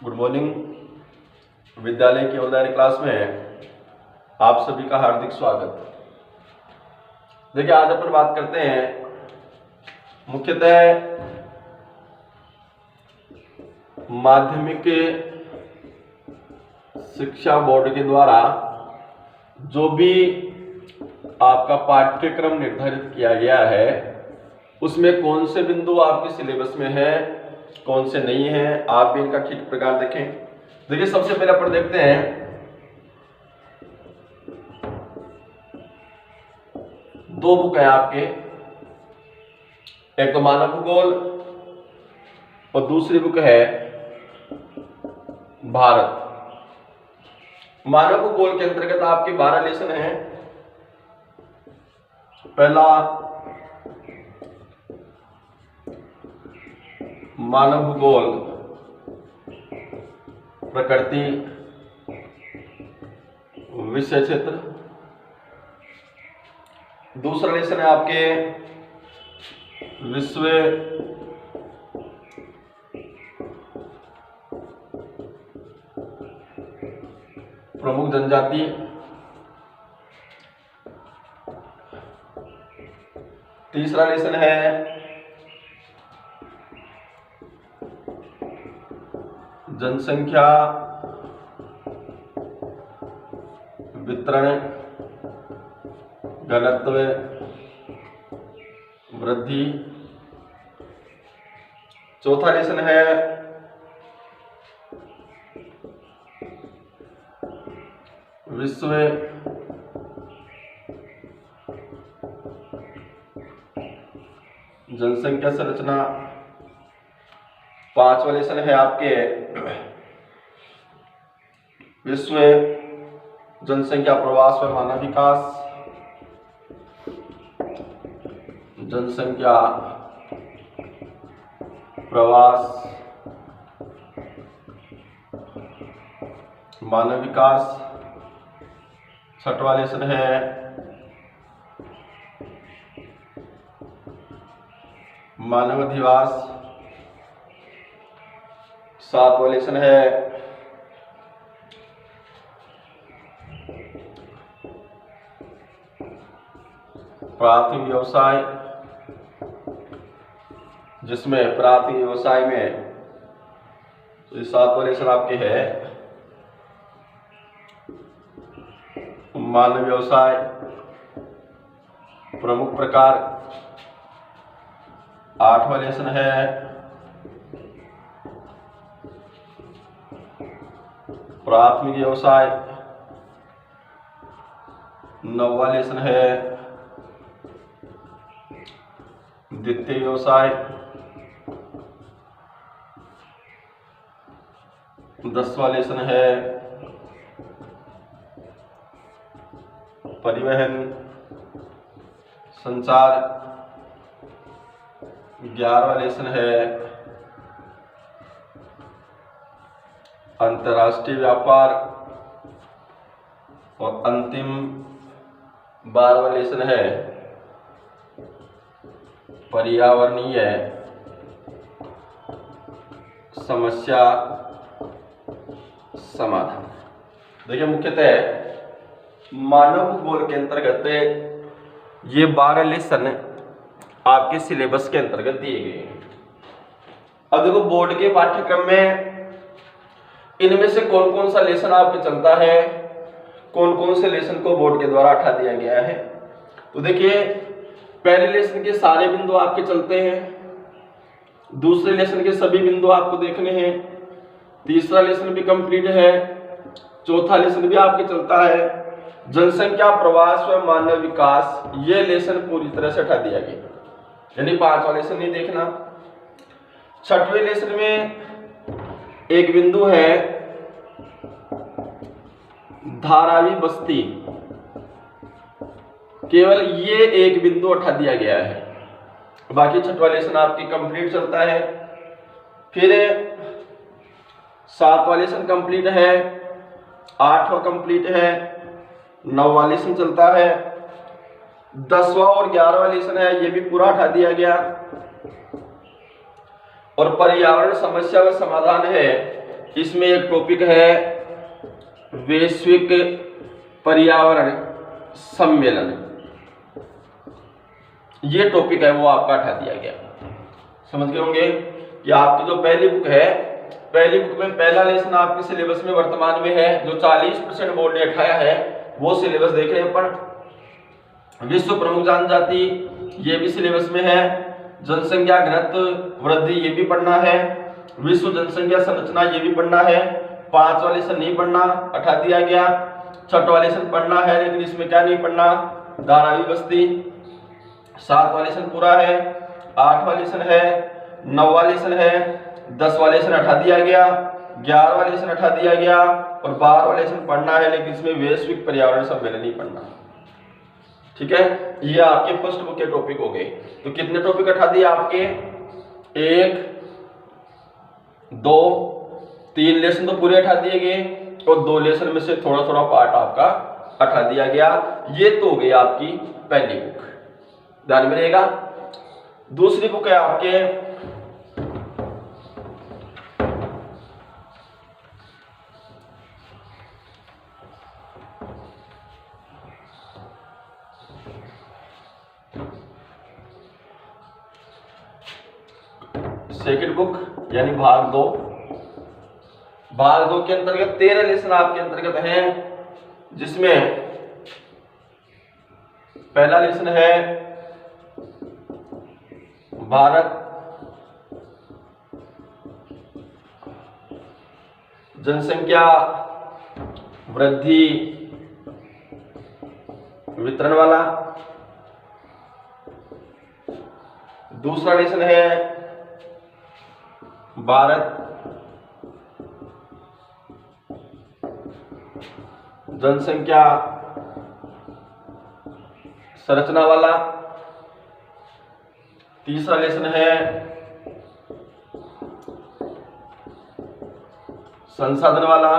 Good morning. विद्यालय की online class में आप सभी का हार्दिक स्वागत। देखिए, आज अपन बात करते हैं मुख्यतः माध्यमिक शिक्षा बोर्ड के द्वारा जो भी आपका पाठ्यक्रम निर्धारित किया गया है उसमें कौन से बिंदु आपके सिलेबस में है, कौन से नहीं है, आप भी इनका ठीक प्रकार देखें। देखिए, सबसे पहले अपन देखते हैं दो बुक है आपके, एक तो मानव भूगोल और दूसरी बुक है भारत। मानव भूगोल के अंतर्गत आपके 12 लेसन हैं। पहला मानव भूगोल प्रकृति विषय क्षेत्र। दूसरा लेसन है आपके विश्व प्रमुख जनजाति। तीसरा लेसन है जनसंख्या वितरण घनत्व वृद्धि। चौथा लेसन है विश्व जनसंख्या संरचना। पांचवा लेसन है आपके विश्व जनसंख्या प्रवास व मानव विकास। जनसंख्या प्रवास मानव विकास। छठवां लेसन है मानव अधिवास। सातवां लेसन है प्राथमिक व्यवसाय, जिसमें प्राथमिक व्यवसाय में तो 7वां लेसन आपके है मानव व्यवसाय प्रमुख प्रकार। 8वां लेसन है प्राथमिक व्यवसाय। 9वां लेसन है द्वितीय व्यवसाय। 10वां लेसन है परिवहन संचार। 11वां लेसन है अंतर्राष्ट्रीय व्यापार और अंतिम 12वां लेसन है पर्यावरणीय समस्या समाधान। देखिए, मुख्यतः मानव भूगोल के अंतर्गत ये 12 लेसन आपके सिलेबस के अंतर्गत दिए गए हैं। अब देखो, बोर्ड के पाठ्यक्रम में इनमें से कौन कौन सा लेसन आपके चलता है, कौन कौन से लेसन को बोर्ड के द्वारा हटा दिया गया है। तो देखिए, पहले लेसन के सारे बिंदु आपके चलते हैं। दूसरे लेसन के सभी बिंदु आपको देखने हैं। तीसरा लेसन भी कंप्लीट है। चौथा लेसन भी आपके चलता है। जनसंख्या प्रवास व मानव विकास, ये लेसन पूरी तरह से हटा दिया गया, यानी 5वां लेसन नहीं देखना। 6वें लेसन में एक बिंदु है धारावी बस्ती, केवल ये एक बिंदु हटा दिया गया है। बाकी 6वां लेसन आपकी कंप्लीट चलता है। फिर 7वां लेसन कंप्लीट है, 8वां कंप्लीट है, 9वां लेसन चलता है, 10वां और 11वां लेसन है, ये भी पूरा हटा दिया गया। और पर्यावरण समस्या का समाधान है, इसमें एक टॉपिक है वैश्विक पर्यावरण सम्मेलन, ये टॉपिक है वो आपका हटा दिया गया। समझ गए होंगे कि आपकी जो पहली बुक है, पहली बुक में पहला लेसन आपके सिलेबस में वर्तमान में है, जो 40% बोर्ड ने उठाया है वो सिलेबस देख रहे हैं अपन। विश्व प्रमुख जनजाति ये भी सिलेबस में है, जनसंख्या घनत्व वृद्धि ये भी पढ़ना है, विश्व जनसंख्या संरचना ये भी पढ़ना है। 5वां लेसन नहीं पढ़ना, हटा दिया गया। 6वां लेसन पढ़ना है, लेकिन इसमें क्या नहीं पढ़ना, धारावी बस्ती। 7वां लेसन पूरा है, 8वां लेसन है, 9वां लेसन है, 10वां लेसन हटा दिया गया, 11वां लेसन हटा दिया गया और 12वां लेसन पढ़ना है, लेकिन इसमें वैश्विक पर्यावरण सम्मेलन नहीं पढ़ना। ठीक है, ये आपके फर्स्ट बुक के टॉपिक हो गए। तो कितने टॉपिक हटा दिए आपके, 1 2 3 लेसन तो पूरे हटा दिए गए और 2 लेसन में से थोड़ा थोड़ा पार्ट आपका हटा दिया गया। ये तो हो गई आपकी पहली बुक, ध्यान में रहेगा। दूसरी बुक है आपके सेकंड बुक, यानी भाग 2। भाग 2 के अंतर्गत 13 लेसन आपके अंतर्गत हैं, जिसमें पहला लेसन है भारत जनसंख्या वृद्धि वितरण वाला। दूसरा लेसन है भारत जनसंख्या संरचना वाला। तीसरा लेसन है संसाधन वाला।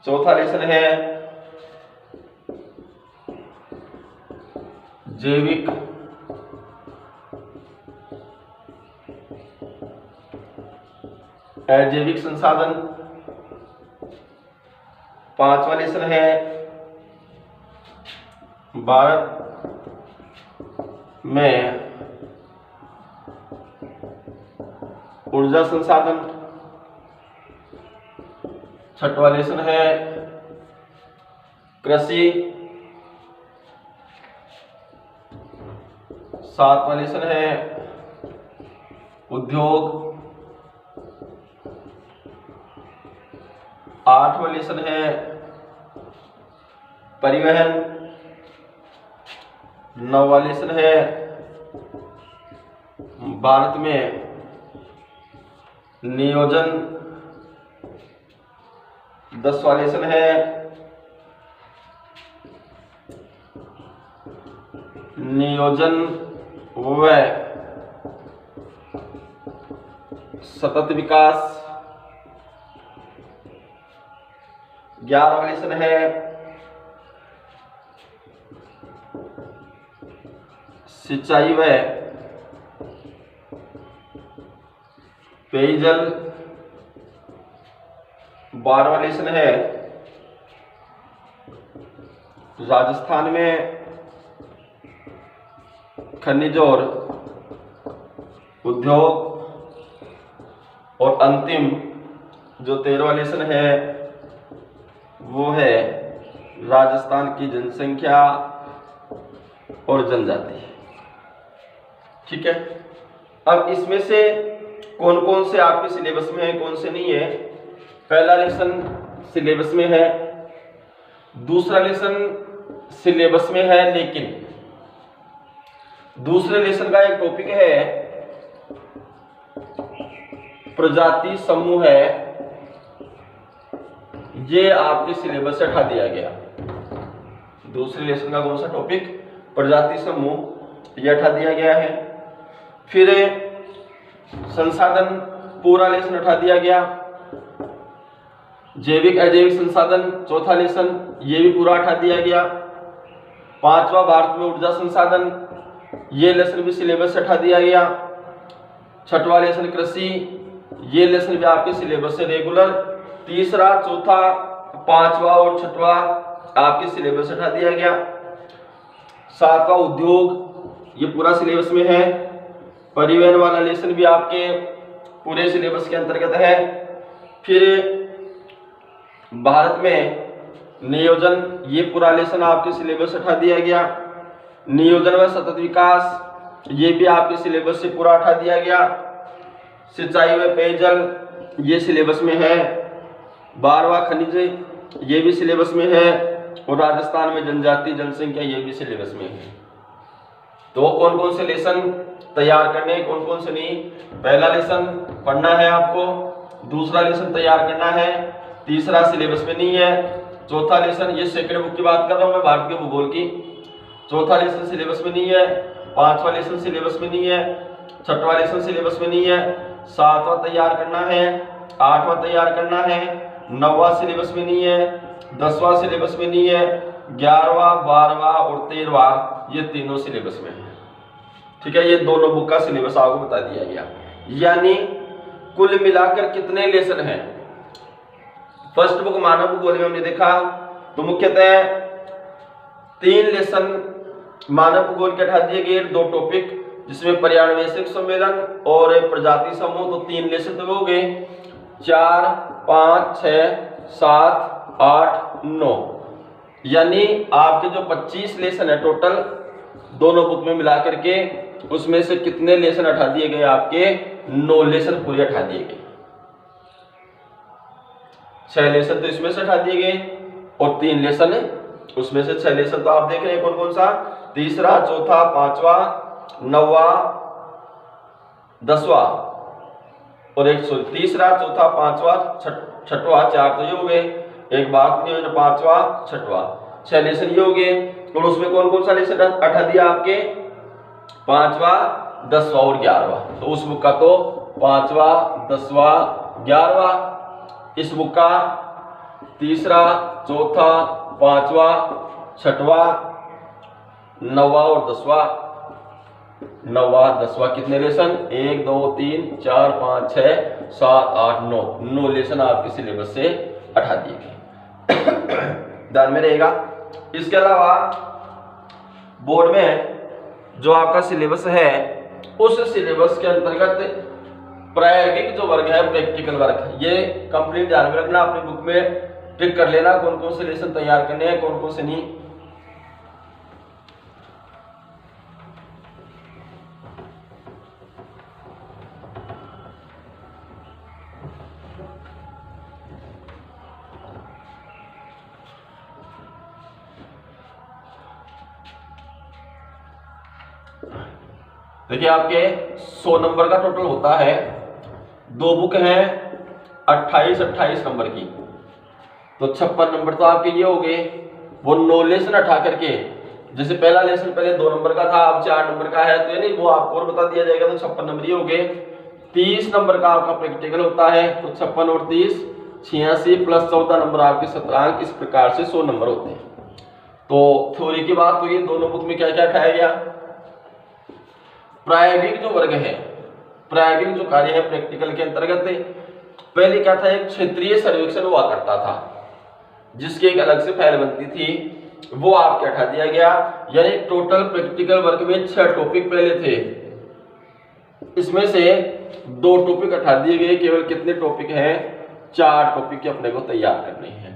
चौथा लेसन है जैविक अजैविक संसाधन। पांचवा लेसन है भारत में ऊर्जा संसाधन। छठवां लेसन है कृषि। सातवां लेसन है उद्योग। आठवां लेसन है परिवहन। नौवां लेसन है भारत में नियोजन। 10वां लेसन है नियोजन व सतत विकास। 11वां लेसन है सिंचाई व पेयजल। 12वां लेसन है राजस्थान में खनिज और उद्योग। और अंतिम जो 13वां लेसन है वो है राजस्थान की जनसंख्या और जनजाति। ठीक है, अब इसमें से कौन कौन से आपके सिलेबस में है, कौन से नहीं है। पहला लेसन सिलेबस में है, दूसरा लेसन सिलेबस में है, लेकिन दूसरे लेसन का एक टॉपिक है प्रजाति समूह है, ये आपके सिलेबस से हटा दिया गया। दूसरे लेसन का कौन सा टॉपिक, प्रजाति समूह, ये हटा दिया गया है। फिर संसाधन पूरा लेसन हटा दिया गया। जैविक अजैविक संसाधन चौथा लेसन, ये भी पूरा हटा दिया गया। पांचवा भारत में ऊर्जा संसाधन, ये लेसन भी सिलेबस से हटा दिया गया। छठवां लेसन कृषि, ये लेसन भी आपके सिलेबस से रेगुलर। तीसरा, चौथा, पांचवा और छठवा आपके सिलेबस से हटा दिया गया। सातवां उद्योग, ये पूरा सिलेबस में है। परिवहन वाला लेसन भी आपके पूरे सिलेबस के अंतर्गत है। फिर भारत में नियोजन, ये पूरा लेसन आपके सिलेबस से हटा दिया गया। नियोजन व सतत विकास, ये भी आपके सिलेबस से पूरा हटा दिया गया। सिंचाई व पेयजल, ये सिलेबस में है। 12वां खनिज, ये भी सिलेबस में है। और राजस्थान में जनजाति जनसंख्या, ये भी सिलेबस में है। तो कौन कौन से लेसन तैयार करने, कौन कौन से नहीं। पहला लेसन पढ़ना है आपको, दूसरा लेसन तैयार करना है, तीसरा सिलेबस में नहीं है, चौथा लेसन, ये सेकंड बुक की बात कर रहा हूं मैं भारत के भूगोल की, चौथा लेसन सिलेबस में नहीं है, पांचवा लेसन सिलेबस में नहीं है, छठवां लेसन सिलेबस में नहीं है, सातवां तैयार करना है, आठवां तैयार करना है, नौवां सिलेबस में नहीं है, 10वां सिलेबस में नहीं है, 11वां, 12वां और 13वां, ये तीनों सिलेबस में है। ठीक है, ये दोनों बुक का सिलेबस आपको बता दिया गया। यानी कुल मिलाकर कितने लेसन हैं। फर्स्ट बुक मानव भूगोल में हमने देखा तो मुख्यतः 3 लेसन मानव भूगोल के हटा दिए गए, 2 टॉपिक जिसमें पर्यावरणविषयक सम्मेलन और प्रजाति समूह, तो 3 लेसन तो हो गए। 4, 5, 6, 7, 8, 9, यानी आपके जो 25 लेसन है टोटल दोनों बुक में मिला करके, उसमें से कितने लेसन हटा दिए गए आपके, 9 लेसन पूरे हटा दिए गए। 6 लेसन तो इसमें से हटा दिए गए और 3 लेसन उसमें से 6 लेसन तो आप देख रहे हैं कौन कौन सा, तीसरा, चौथा, पांचवा, 9वां, 10वां और एक तीसरा, चौथा, पांचवा, छठवां, 4 तो ये हो गए, एक बात नहीं हो, 5वां, 6वां, 6 लेसन ये हो गए। और उसमें कौन कौन सा लेसन हटा दिया आपके, 5वां, 10वां और 11वां। तो उस बुक का तो 5वां, 10वां, 11वां, इस बुक का तीसरा, चौथा, 5वां, 6वां, 9वां और 10वां। 9वां, 10वां कितने लेसन, 1, 2, 3, 4, 5, 6, 7, 8, 9 लेसन आपके सिलेबस से हटा दिए गए। ध्यान में रहेगा। इसके अलावा बोर्ड में जो आपका सिलेबस है, उस सिलेबस के अंतर्गत प्रायोगिक जो वर्ग है, प्रैक्टिकल वर्ग, ये कंप्लीट ध्यान में रखना। अपनी बुक में टिक कर लेना कौन कौन से लेसन तैयार करने हैं, कौन कौन से नहीं। देखिए आपके 100 नंबर का टोटल होता है, 2 बुक हैं 28 नंबर की, तो 56 नंबर तो आपके ये हो गए। वो 9 लेसन हटा करके, जैसे पहला लेसन पहले 2 नंबर का था, अब 4 नंबर का है, तो यानी वो आपको और बता दिया जाएगा, तो 56 नंबर ये हो गए। 30 नंबर का आपका प्रैक्टिकल होता है, तो 56 और 30 86 प्लस 14 नंबर आपके 17 अंक, इस प्रकार से 100 नंबर होते हैं। तो थ्योरी की बात हुई, दोनों बुक में क्या क्या उठाया गया। प्रायोगिक जो वर्ग है, प्रायोगिक जो कार्य है प्रैक्टिकल के अंतर्गत, पहले क्या था, एक क्षेत्रीय सर्वेक्षण हुआ करता था जिसकी एक अलग से फाइल बनती थी, वो आपके हटा दिया गया। यानी टोटल प्रैक्टिकल वर्ग में 6 टॉपिक पहले थे, इसमें से 2 टॉपिक हटा दिए गए। केवल कितने टॉपिक हैं, 4 टॉपिक अपने को तैयार करने हैं।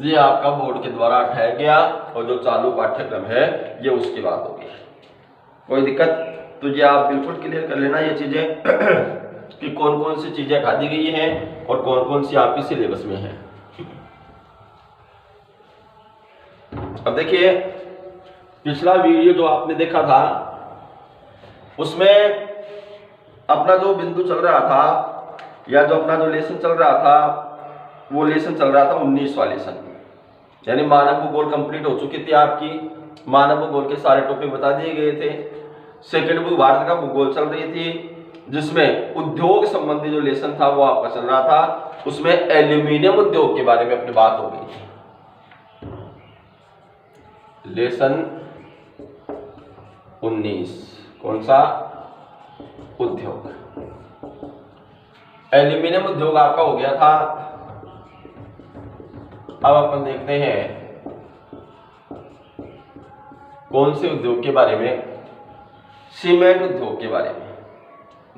ये आपका बोर्ड के द्वारा हटाया गया, और जो चालू पाठ्यक्रम है ये उसकी बात होगी। कोई दिक्कत, तो ये आप बिल्कुल क्लियर कर लेना ये चीजें कि कौन कौन सी चीजें हटा दी गई हैं और कौन कौन सी आपके सिलेबस में है। अब देखिए, पिछला वीडियो जो आपने देखा था उसमें अपना जो बिंदु चल रहा था, या जो अपना जो लेसन चल रहा था, वो लेसन चल रहा था 19वां लेसन, यानी मानव भूगोल कंप्लीट हो चुकी थी आपकी। मानव भूगोल के सारे टॉपिक बता दिए गए थे। सेकंड बुक भारत का भूगोल चल रही थी, जिसमें उद्योग संबंधी जो लेसन था वो आपका चल रहा था। उसमें एल्यूमिनियम उद्योग के बारे में अपनी बात हो गई थी। लेसन 19। कौन सा उद्योग? एल्यूमिनियम उद्योग आपका हो गया था। अब अपन देखते हैं कौन से उद्योग के बारे में, सीमेंट उद्योग के बारे में।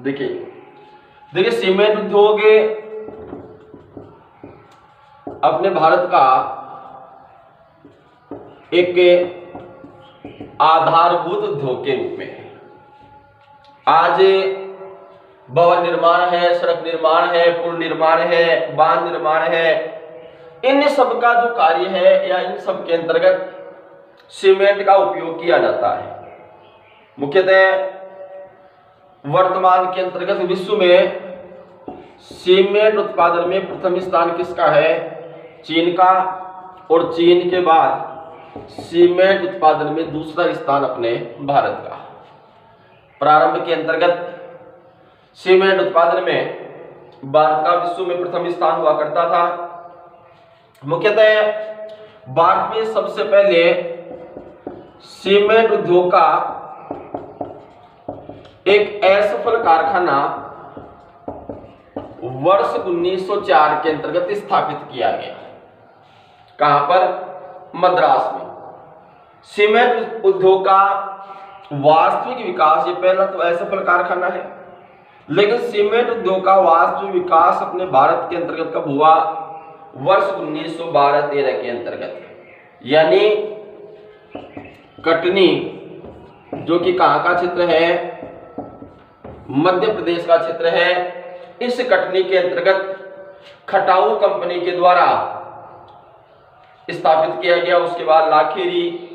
देखिए सीमेंट उद्योग अपने भारत का एक आधारभूत उद्योग के रूप में है। आज भवन निर्माण है, सड़क निर्माण है, पुल निर्माण है, बांध निर्माण है, इन सब का जो कार्य है या इन सब के अंतर्गत सीमेंट का उपयोग किया जाता है। मुख्यतः वर्तमान के अंतर्गत विश्व में सीमेंट उत्पादन में प्रथम स्थान किसका है? चीन का। और चीन के बाद सीमेंट उत्पादन में दूसरा स्थान अपने भारत का। प्रारंभ के अंतर्गत सीमेंट उत्पादन में भारत का विश्व में प्रथम स्थान हुआ करता था। मुख्यतः भारत में सबसे पहले सीमेंट उद्योग का एक असफल कारखाना वर्ष 1904 के अंतर्गत स्थापित किया गया। कहां पर? मद्रास में। सीमेंट उद्योग का वास्तविक विकास, ये पहला तो असफल कारखाना है, लेकिन सीमेंट उद्योग का वास्तविक विकास अपने भारत के अंतर्गत कब हुआ? वर्ष 1912-13 के अंतर्गत। यानी कटनी, जो कि कहां का क्षेत्र है? मध्य प्रदेश का क्षेत्र है। इस कटनी के अंतर्गत खटाऊ कंपनी के द्वारा स्थापित किया गया। उसके बाद लाखेरी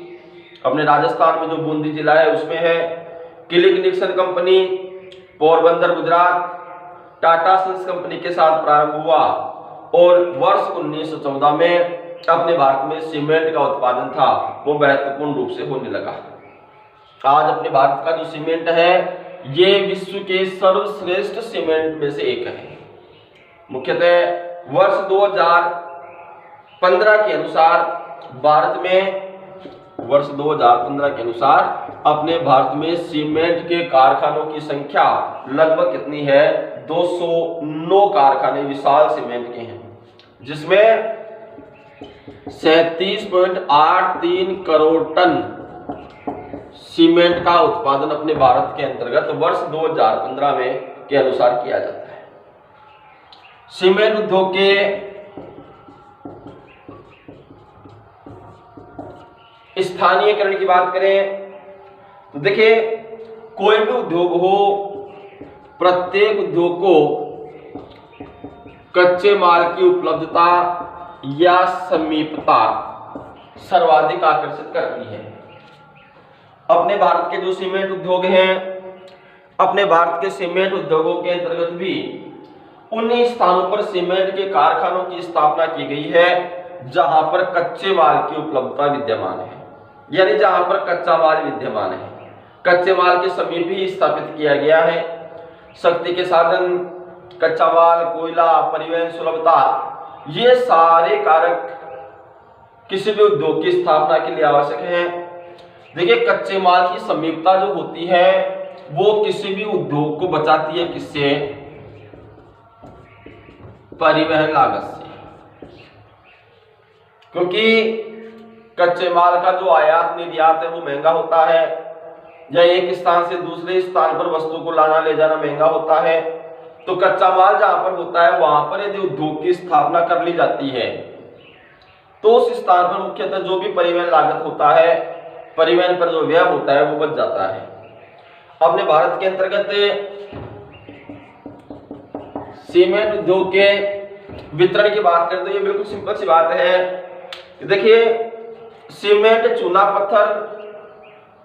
अपने राजस्थान में जो बूंदी जिला है उसमें है। Killick Nixon company Porbandar Gujarat Tata Sons company के साथ प्रारंभ हुआ और वर्ष 1914 में अपने भारत में सीमेंट का उत्पादन था वो महत्वपूर्ण रूप से होने लगा। आज अपने भारत का जो सीमेंट है ये विश्व के सर्वश्रेष्ठ सीमेंट में से एक है। मुख्यतः वर्ष 2015 के अनुसार भारत में अपने भारत में सीमेंट के कारखानों की संख्या लगभग कितनी है? 209 कारखाने विशाल सीमेंट के हैं, जिसमें 37.83 करोड़ टन सीमेंट का उत्पादन अपने भारत के अंतर्गत वर्ष 2015 में के अनुसार किया जाता है। सीमेंट उद्योग के स्थानीयकरण की बात करें तो देखिए, कोई भी उद्योग हो, प्रत्येक उद्योग को कच्चे माल की उपलब्धता या समीपता सर्वाधिक आकर्षित करती है। अपने भारत के जो सीमेंट उद्योग हैं, अपने भारत के सीमेंट उद्योगों के अंतर्गत भी उन्हीं स्थानों पर सीमेंट के कारखानों की स्थापना की गई है जहां पर कच्चे माल की उपलब्धता विद्यमान है, यानी जहां पर कच्चा माल विद्यमान है। कच्चे माल के समीप ही स्थापित किया गया है। शक्ति के साधन, कच्चा माल, कोयला, परिवहन सुलभता, ये सारे कारक किसी भी उद्योग की स्थापना के लिए आवश्यक हैं। देखिए, कच्चे माल की समीपता जो होती है वो किसी भी उद्योग को बचाती है। किससे? परिवहन लागत से। क्योंकि कच्चे माल का जो आयात निर्यात है वो महंगा होता है, या एक स्थान से दूसरे स्थान पर वस्तु को लाना ले जाना महंगा होता है। तो कच्चा माल जहां पर होता है वहां पर यदि उद्योग की स्थापना कर ली जाती है तो उस स्थान पर मुख्यतः जो भी परिवहन लागत होता है, परिवहन पर जो व्यय होता है वो बच जाता है। अपने भारत के अंतर्गत सीमेंट उद्योग के वितरण की बात करें तो ये बिल्कुल सिंपल सी बात है। देखिए, सीमेंट, चूना पत्थर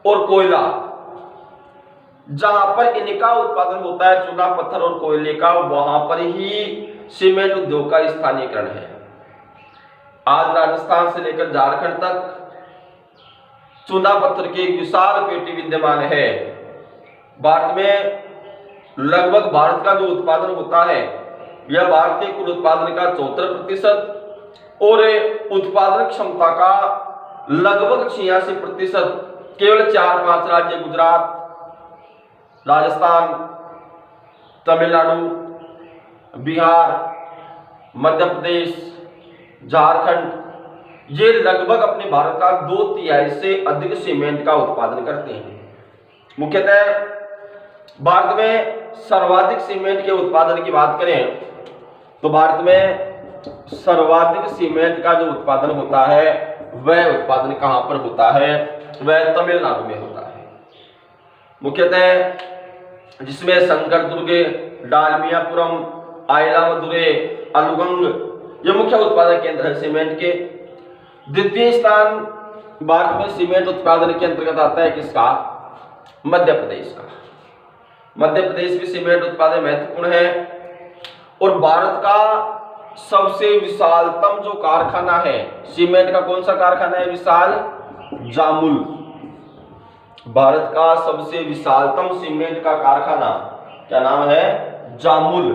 और कोयला, जहां पर इनका उत्पादन होता है, चूना पत्थर और कोयले का, वहां पर ही सीमेंट उद्योग का स्थानीयकरण है। आज राजस्थान से लेकर झारखंड तक चूना पत्थर की एक विशाल पेटी विद्यमान है। भारत में लगभग भारत का जो उत्पादन होता है यह भारत के कुल उत्पादन का 74% और उत्पादन क्षमता का लगभग 86% केवल 4-5 राज्य, गुजरात, राजस्थान, तमिलनाडु, बिहार, मध्य प्रदेश, झारखंड, ये लगभग अपने भारत का 2/3 से अधिक सीमेंट का उत्पादन करते हैं। मुख्यतः भारत में सर्वाधिक सीमेंट के उत्पादन की बात करें तो भारत में सर्वाधिक सीमेंट का जो उत्पादन होता है वह उत्पादन कहां पर होता है? वह तमिलनाडु में होता है। मुख्यतः जिसमें शंकरदुर्ग, डालमियापुरम, आयलामदुरै, अलुगंग ये मुख्य उत्पादक केंद्र है सीमेंट के। द्वितीय स्थान भारत में सीमेंट उत्पादन के अंतर्गत आता है किसका? मध्य प्रदेश का। मध्य प्रदेश में सीमेंट उत्पादन महत्वपूर्ण है और भारत का सबसे विशालतम जो कारखाना है सीमेंट का, कौन सा कारखाना है विशाल? जामुल। भारत का सबसे विशालतम सीमेंट का कारखाना क्या नाम है? जामुल।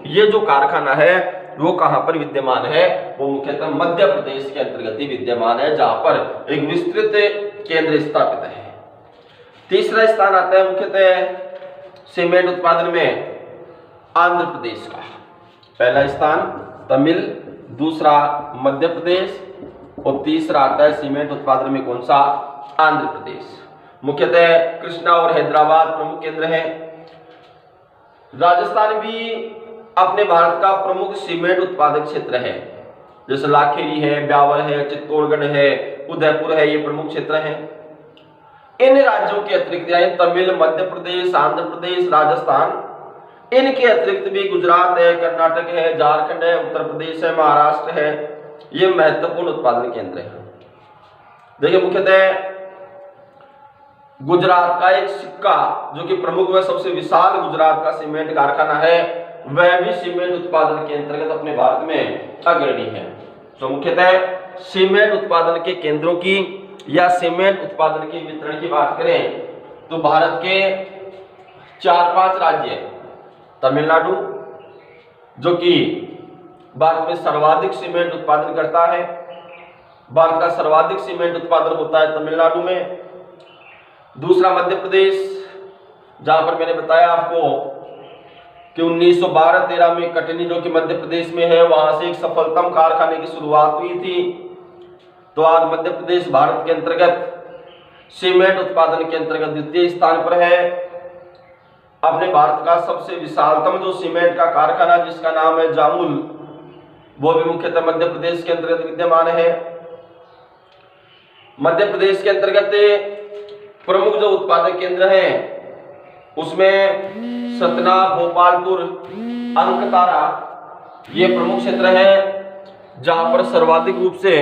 ये जो कारखाना है वो कहां पर विद्यमान है? वो मुख्यतः मध्य प्रदेश के अंतर्गत ही विद्यमान है, जहां पर एक विस्तृत केंद्र स्थापित है। तीसरा स्थान आता है मुख्यतः सीमेंट उत्पादन में आंध्र प्रदेश का। पहला स्थान तमिल, दूसरा मध्य प्रदेश और तीसरा आता है सीमेंट उत्पादन में कौन सा? आंध्र प्रदेश। मुख्यतः कृष्णा और हैदराबाद प्रमुख केंद्र हैं। राजस्थान भी अपने भारत का प्रमुख सीमेंट उत्पादक क्षेत्र है, जैसे लाखेरी है, ब्यावर है, चित्तौड़गढ़ है, उदयपुर है, ये प्रमुख क्षेत्र हैं। इन राज्यों के अतिरिक्त यानी तमिल, मध्य प्रदेश, आंध्र प्रदेश, राजस्थान, इनके अतिरिक्त भी गुजरात है, कर्नाटक है, झारखंड है, उत्तर प्रदेश है, महाराष्ट्र है, ये महत्वपूर्ण उत्पादन केंद्र है। देखिए मुख्यतः गुजरात का एक सिक्का जो कि प्रमुख व सबसे विशाल गुजरात का सीमेंट कारखाना है, वह भी सीमेंट उत्पादन के अंतर्गत अपने भारत में अग्रणी है। तो मुख्यतः सीमेंट उत्पादन के केंद्रों की या सीमेंट उत्पादन के वितरण की बात करें तो भारत के 4-5 राज्य, तमिलनाडु जो कि भारत में सर्वाधिक सीमेंट उत्पादन करता है, भारत का सर्वाधिक सीमेंट उत्पादन होता है तमिलनाडु में। दूसरा मध्य प्रदेश, जहां पर मैंने बताया आपको कि 1912-13 में कटनी जो कि मध्य प्रदेश में है, वहां से एक सफलतम कारखाने की शुरुआत हुई थी। तो आज मध्य प्रदेश भारत के अंतर्गत सीमेंट उत्पादन के अंतर्गत द्वितीय स्थान पर है। अपने भारत का सबसे विशालतम जो सीमेंट का कारखाना जिसका नाम है जामुल, वो भी मुख्यतः मध्य प्रदेश के अंतर्गत विद्यमान है। मध्य प्रदेश के अंतर्गत प्रमुख जो उत्पादक केंद्र हैं उसमें सतना, भोपालपुर, अंकतारा ये प्रमुख क्षेत्र है जहां पर सर्वाधिक रूप से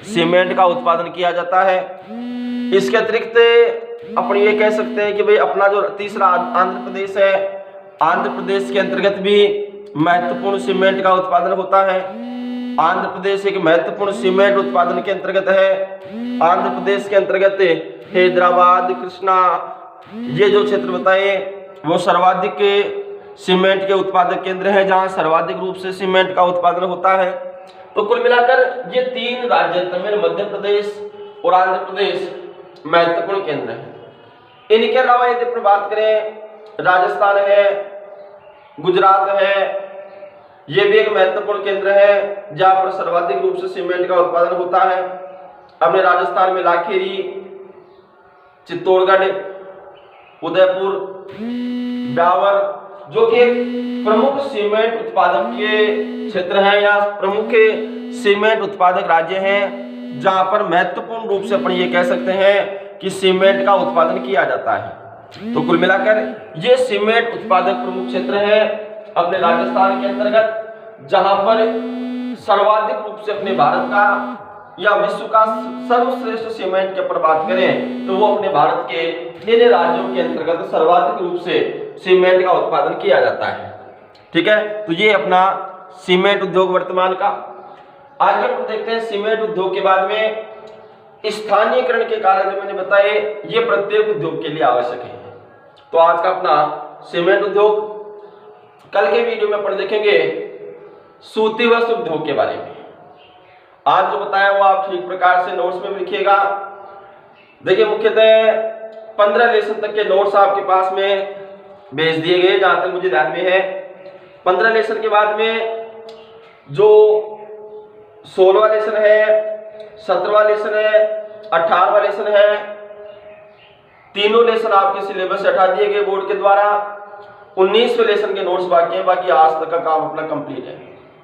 सीमेंट का उत्पादन किया जाता है। इसके अतिरिक्त अपन ये कह सकते हैं कि भाई अपना जो तीसरा आंध्र प्रदेश है, आंध्र प्रदेश के अंतर्गत भी महत्वपूर्ण सीमेंट का उत्पादन होता है। आंध्र प्रदेश एक महत्वपूर्ण सीमेंट उत्पादन के अंतर्गत है। आंध्र प्रदेश के अंतर्गत हैदराबाद, कृष्णा ये जो क्षेत्र बताए वो सर्वाधिक सीमेंट के उत्पादक केंद्र हैं, जहां सर्वाधिक रूप से सीमेंट का उत्पादन होता है। तो कुल मिलाकर ये 3 राज्य तमिल, मध्य प्रदेश और आंध्र प्रदेश महत्वपूर्ण केंद्र हैं। इनके अलावा यदि अपन बात करें राजस्थान है, गुजरात है, ये भी एक महत्वपूर्ण केंद्र है जहां पर सर्वाधिक रूप से सीमेंट का उत्पादन होता है। अपने राजस्थान में लाखेरी, चित्तौड़गढ़, उदयपुर, ब्यावर जो कि प्रमुख सीमेंट उत्पादक के क्षेत्र हैं या प्रमुख सीमेंट उत्पादक राज्य हैं, जहां पर महत्वपूर्ण रूप से अपन ये कह सकते हैं कि सीमेंट का उत्पादन किया जाता है। तो कुल मिलाकर ये सीमेंट उत्पादक प्रमुख क्षेत्र है अपने राजस्थान के अंतर्गत, जहां पर सर्वाधिक रूप से अपने भारत का या विश्व का सर्वश्रेष्ठ सीमेंट के ऊपर बात करें तो वो अपने भारत के इन राज्यों के अंतर्गत सर्वाधिक रूप से सीमेंट का उत्पादन किया जाता है। ठीक है, तो ये अपना सीमेंट उद्योग वर्तमान का। आगे हम देखते हैं सीमेंट उद्योग के बाद में स्थानीयकरण के कारण जो मैंने बताए ये प्रत्येक उद्योग के लिए आवश्यक है। तो आज का अपना सीमेंट उद्योग, कल के वीडियो में अपन देखेंगे सूती वस्त्र उद्योग के बारे में। आज जो बताया वो आप ठीक प्रकार से नोट्स में लिखिएगा। देखिए मुख्यतः 15 लेसन तक के नोट्स आपके पास में भेज दिए गए, जहां तक मुझे ध्यान में है। 15 लेसन के बाद में जो 16वां लेसन है, 17वां लेसन है, 18वां लेसन है, तीनों लेसन आपके सिलेबस से हटा दिए गए बोर्ड के द्वारा। 19वें लेसन के नोट्स बाकी हैं, बाकी आज तक का काम अपना कंप्लीट है,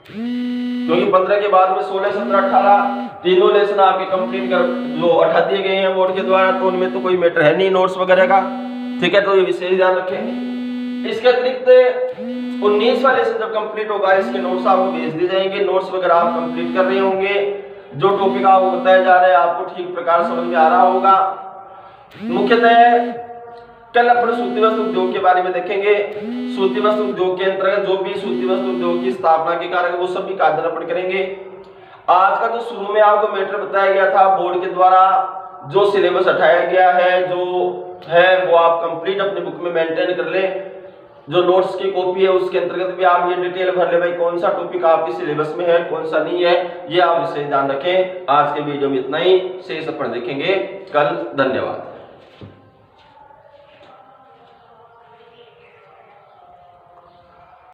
क्योंकि 15 के बाद में 16, 17, 18 तीनों लेसन आपके कंप्लीट कर जो हटा दिए गए हैं बोर्ड के द्वारा, तो उनमें तो कोई मैटर है नहीं नोट्स वगैरह का, ठीक है। तो ये विशेष ध्यान रखें। इसके अतिरिक्त 19वां लेसन जब कंप्लीट होगा, इसके नोट्स आपको भेज दिए जाएंगे। नोट्स वगैरह आप कंप्लीट कर रहे होंगे, जो टॉपिक आपको बताया जा रहा है आपको ठीक प्रकार समझ में आ रहा होगा। मुख्यतः कल अपन सूती वस्त्र उद्योग के बारे में देखेंगे। सूती वस्त्र उद्योग के अंतर्गत जो भी सूती वस्त्र उद्योग की स्थापना के कारण वो सभी का अध्ययन अपन करेंगे। आज का जो शुरू में आपको मैटर बताया गया था बोर्ड के द्वारा, जो सिलेबस हटाया गया है, जो है वो आप कंप्लीट अपने बुक में मेंटेन कर ले। जो नोट्स की कॉपी है उसके अंतर्गत भी आप ये डिटेल भर ले, भाई कौन सा टॉपिक आपके सिलेबस में है, कौन सा नहीं है, ये आप विशेष ध्यान रखें। आज के वीडियो में इतना ही, शेष अपन देखेंगे कल। धन्यवाद।